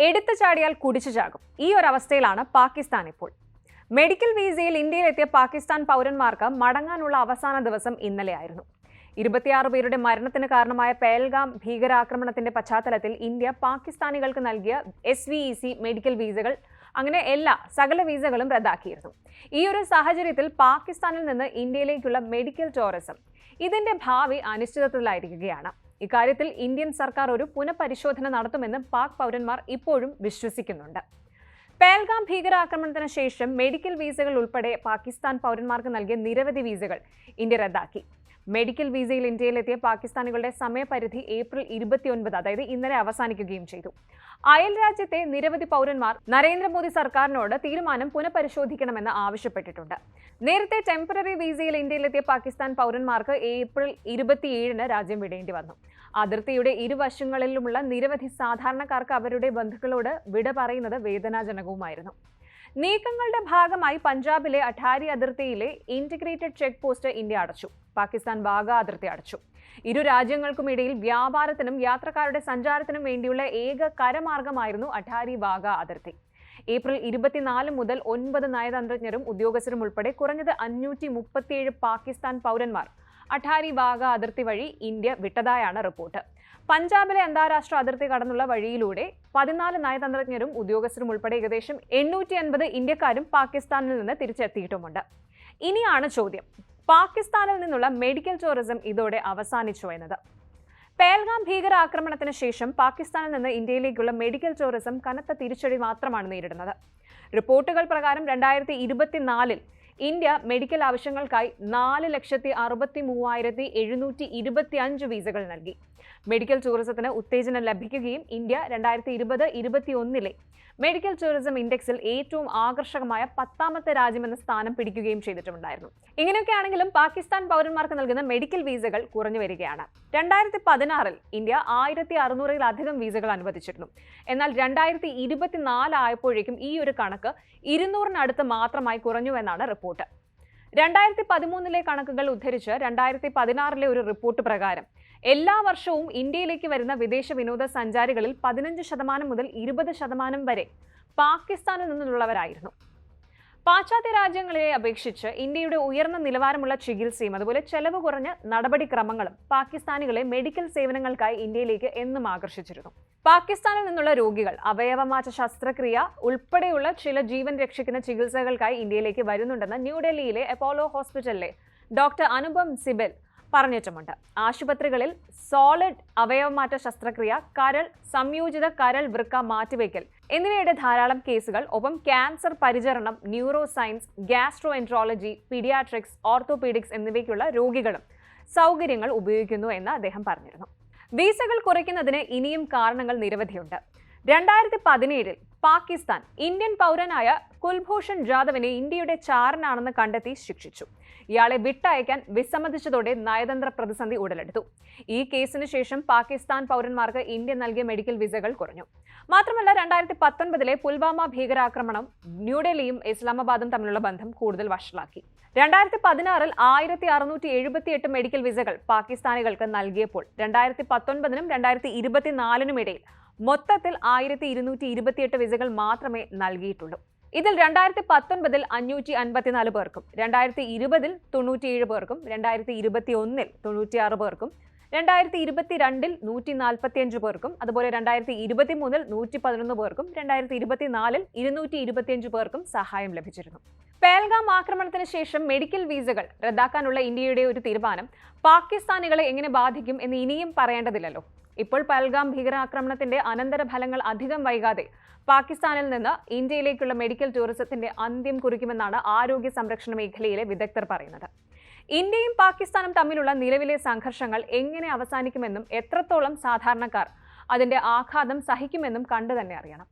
എടുത്തു ചാടിയാൽ കുടിച്ചു ചാകും. ഈ ഒരു അവസ്ഥയിലാണ് പാകിസ്ഥാൻ ഇപ്പോൾ. മെഡിക്കൽ വീസയിൽ ഇന്ത്യയിലെത്തിയ പാകിസ്ഥാൻ പൗരന്മാർക്ക് മടങ്ങാനുള്ള അവസാന ദിവസം ഇന്നലെയായിരുന്നു. 26 പേരുടെ മരണത്തിന് കാരണമായ പേൽഗാം ഭീകരാക്രമണത്തിന്റെ പശ്ചാത്തലത്തിൽ ഇന്ത്യ പാകിസ്ഥാനികൾക്ക് നൽകിയ SVEC മെഡിക്കൽ വീസകൾ അങ്ങനെ സകല വീസകളും റദ്ദാക്കിയിരുന്നു. ഈ ഒരു സാഹചര്യത്തിൽ പാകിസ്ഥാനിൽ നിന്ന് ഇന്ത്യയിലേക്കുള്ള മെഡിക്കൽ ടൂറിസം ഇതിന്റെ ഭാവി അനിശ്ചിതത്വത്തിലായിരിക്കുകയാണ്. ഇക്കാര്യത്തിൽ ഇന്ത്യൻ സർക്കാർ ഒരു പുനഃപരിശോധന നടത്തുമെന്ന് പാക് പൗരന്മാർ ഇപ്പോഴും വിശ്വസിക്കുന്നുണ്ട്. പേൽഗാം ഭീകരാക്രമണത്തിന് ശേഷം മെഡിക്കൽ വീസകൾ ഉൾപ്പെടെ പാകിസ്ഥാൻ പൗരന്മാർക്ക് നൽകിയ നിരവധി വീസകൾ ഇന്ത്യ റദ്ദാക്കി. മെഡിക്കൽ വീസയിൽ ഇന്ത്യയിലെത്തിയ പാകിസ്ഥാനികളുടെ സമയപരിധി ഏപ്രിൽ 29, അതായത് ഇന്നലെ അവസാനിക്കുകയും ചെയ്തു. അയൽ രാജ്യത്തെ നിരവധി പൗരന്മാർ നരേന്ദ്രമോദി സർക്കാരിനോട് തീരുമാനം പുനഃപരിശോധിക്കണമെന്ന് ആവശ്യപ്പെട്ടിട്ടുണ്ട്. നേരത്തെ ടെമ്പററി വീസയിൽ ഇന്ത്യയിലെത്തിയ പാകിസ്ഥാൻ പൗരന്മാർക്ക് ഏപ്രിൽ 27 രാജ്യം വിടേണ്ടി വന്നു. അതിർത്തിയുടെ ഇരുവശങ്ങളിലുമുള്ള നിരവധി സാധാരണക്കാർക്ക് അവരുടെ ബന്ധുക്കളോട് വിട പറയുന്നത് വേദനാജനകവുമായിരുന്നു. നീക്കങ്ങളുടെ ഭാഗമായി പഞ്ചാബിലെ അഠാരി അതിർത്തിയിലെ ഇന്റഗ്രേറ്റഡ് ചെക്ക് പോസ്റ്റ് ഇന്ത്യ അടച്ചു. പാകിസ്ഥാൻ വാഗ അതിർത്തി അടച്ചു. ഇരു രാജ്യങ്ങൾക്കുമിടയിൽ വ്യാപാരത്തിനും യാത്രക്കാരുടെ സഞ്ചാരത്തിനും വേണ്ടിയുള്ള ഏക കരമാർഗമായിരുന്നു അഠാരി വാഗ അതിർത്തി. ഏപ്രിൽ 24 മുതൽ 9 നയതന്ത്രജ്ഞരും ഉദ്യോഗസ്ഥരും ഉൾപ്പെടെ കുറഞ്ഞത് 537 പാകിസ്ഥാൻ പൗരന്മാർ അഠാരി വാഗ അതിർത്തി വഴി ഇന്ത്യ വിട്ടതായാണ് റിപ്പോർട്ട്. പഞ്ചാബിലെ അന്താരാഷ്ട്ര അതിർത്തി കടന്നുള്ള വഴിയിലൂടെ 14 നയതന്ത്രജ്ഞരും ഉദ്യോഗസ്ഥരും ഉൾപ്പെടെ ഏകദേശം 850 ഇന്ത്യക്കാരും പാകിസ്ഥാനിൽ നിന്ന് തിരിച്ചെത്തിയിട്ടുമുണ്ട്. ഇനിയാണ് ചോദ്യം, പാകിസ്ഥാനിൽ നിന്നുള്ള മെഡിക്കൽ ടൂറിസം ഇതോടെ അവസാനിച്ചു എന്നത്. പേൽഗാം ഭീകരാക്രമണത്തിന് ശേഷം പാകിസ്ഥാനിൽ നിന്ന് ഇന്ത്യയിലേക്കുള്ള മെഡിക്കൽ ടൂറിസം കനത്ത തിരിച്ചടി മാത്രമാണ് നേരിടുന്നത്. റിപ്പോർട്ടുകൾ പ്രകാരം 2024 ഇന്ത്യ മെഡിക്കൽ ആവശ്യങ്ങൾക്കായി 4,63,725 വീസകൾ നൽകി. മെഡിക്കൽ ടൂറിസത്തിന് ഉത്തേജനം ലഭിക്കുകയും ഇന്ത്യ 2020-21 മെഡിക്കൽ ടൂറിസം ഇൻഡെക്സിൽ ഏറ്റവും ആകർഷകമായ 10ാമത്തെ രാജ്യമെന്ന സ്ഥാനം പിടിക്കുകയും ചെയ്തിട്ടുണ്ടായിരുന്നു. ഇങ്ങനെയൊക്കെയാണെങ്കിലും പാകിസ്ഥാൻ പൗരന്മാർക്ക് നൽകുന്ന മെഡിക്കൽ വീസകൾ കുറഞ്ഞു വരികയാണ്. 2016 ഇന്ത്യ 1600-ലധികം വീസകൾ അനുവദിച്ചിരുന്നു. എന്നാൽ 2024 ആയപ്പോഴേക്കും ഈ ഒരു കണക്ക് 200-നടുത്ത് മാത്രമായി കുറഞ്ഞുവെന്നാണ് റിപ്പോർട്ട്. 2013 കണക്കുകൾ ഉദ്ധരിച്ച് 2016 ഒരു റിപ്പോർട്ട് പ്രകാരം എല്ലാ വർഷവും ഇന്ത്യയിലേക്ക് വരുന്ന വിദേശ വിനോദസഞ്ചാരികളിൽ 15% മുതൽ 20% വരെ പാകിസ്ഥാനിൽ നിന്നുള്ളവരായിരുന്നു. പാശ്ചാത്യ രാജ്യങ്ങളെ അപേക്ഷിച്ച് ഇന്ത്യയുടെ ഉയർന്ന നിലവാരമുള്ള ചികിത്സയും അതുപോലെ ചെലവ് കുറഞ്ഞ നടപടിക്രമങ്ങളും പാകിസ്ഥാനികളെ മെഡിക്കൽ സേവനങ്ങൾക്കായി ഇന്ത്യയിലേക്ക് എന്നും ആകർഷിച്ചിരുന്നു. പാകിസ്ഥാനിൽ നിന്നുള്ള രോഗികൾ അവയവമാറ്റ ശസ്ത്രക്രിയ ഉൾപ്പെടെയുള്ള ചില ജീവൻ രക്ഷിക്കുന്ന ചികിത്സകൾക്കായി ഇന്ത്യയിലേക്ക് വരുന്നുണ്ടെന്ന് ന്യൂഡൽഹിയിലെ അപ്പോളോ ഹോസ്പിറ്റലിലെ ഡോക്ടർ അനുപം സിബൽ പറഞ്ഞിട്ടുമുണ്ട്. ആശുപത്രികളിൽ സോളിഡ് അവയവമാറ്റ ശസ്ത്രക്രിയ, കരൾ, സംയോജിത കരൾ വൃക്ക മാറ്റിവെക്കൽ എന്നിവയുടെ ധാരാളം കേസുകൾ, ഒപ്പം ക്യാൻസർ പരിചരണം, neuro science, gastroenterology, paediatrics, orthopaedics എന്നിവയ്ക്കുള്ള രോഗികളും സൗകര്യങ്ങൾ ഉപയോഗിക്കുന്നു എന്ന് അദ്ദേഹം പറഞ്ഞിരുന്നു. വീസകൾ കുറയ്ക്കുന്നതിന് ഇനിയും കാരണങ്ങൾ നിരവധിയുണ്ട്. 2017 പാകിസ്ഥാൻ ഇന്ത്യൻ പൗരനായ കുൽഭൂഷൺ ജാദവിനെ ഇന്ത്യയുടെ ചാരനാണെന്ന് കണ്ടെത്തി ശിക്ഷിച്ചു. ഇയാളെ വിട്ടയക്കാൻ വിസമ്മതിച്ചതോടെ നയതന്ത്ര പ്രതിസന്ധി ഉടലെടുത്തു. ഈ കേസിന് ശേഷം പാകിസ്ഥാൻ പൗരന്മാർക്ക് ഇന്ത്യ നൽകിയ മെഡിക്കൽ വിസകൾ കുറഞ്ഞു. മാത്രമല്ല 2019 പുൽവാമ ഭീകരാക്രമണം ന്യൂഡൽഹിയും ഇസ്ലാമാബാദും തമ്മിലുള്ള ബന്ധം കൂടുതൽ വഷളാക്കി. 2016 1678 മെഡിക്കൽ വിസകൾ പാകിസ്ഥാനികൾക്ക് നൽകിയപ്പോൾ 2019 2024 ഇടയിൽ മൊത്തത്തിൽ 1228 വിസകൾ മാത്രമേ നൽകിയിട്ടുള്ളൂ. ഇതിൽ 2019 554 പേർക്കും, 2020 97 പേർക്കും, 2021 96 പേർക്കും, 2022 145 പേർക്കും, അതുപോലെ 2023 111 പേർക്കും, 2024 225 പേർക്കും സഹായം ലഭിച്ചിരുന്നു. പേൽഗാം ആക്രമണത്തിന് ശേഷം മെഡിക്കൽ വീസകൾ റദ്ദാക്കാനുള്ള ഇന്ത്യയുടെ ഒരു തീരുമാനം പാകിസ്ഥാനികളെ എങ്ങനെ ബാധിക്കും എന്ന് ഇനിയും പറയേണ്ടതില്ലല്ലോ. ഇപ്പോൾ പേൽഗാം ഭീകരാക്രമണത്തിന്റെ അനന്തരഫലങ്ങൾ അധികം വൈകാതെ പാകിസ്ഥാനിൽ നിന്ന് ഇന്ത്യയിലേക്കുള്ള മെഡിക്കൽ ടൂറിസത്തിന്റെ അന്ത്യം കുറിക്കുമെന്നാണ് ആരോഗ്യ സംരക്ഷണ മേഖലയിലെ വിദഗ്ധർ പറയുന്നത്. ഇന്ത്യയും പാകിസ്ഥാനും തമ്മിലുള്ള നിലവിലെ സംഘർഷങ്ങൾ എങ്ങനെ അവസാനിക്കുമെന്നും എത്രത്തോളം സാധാരണക്കാർ അതിന്റെ ആഘാതം സഹിക്കുമെന്നും കണ്ടു തന്നെ അറിയണം.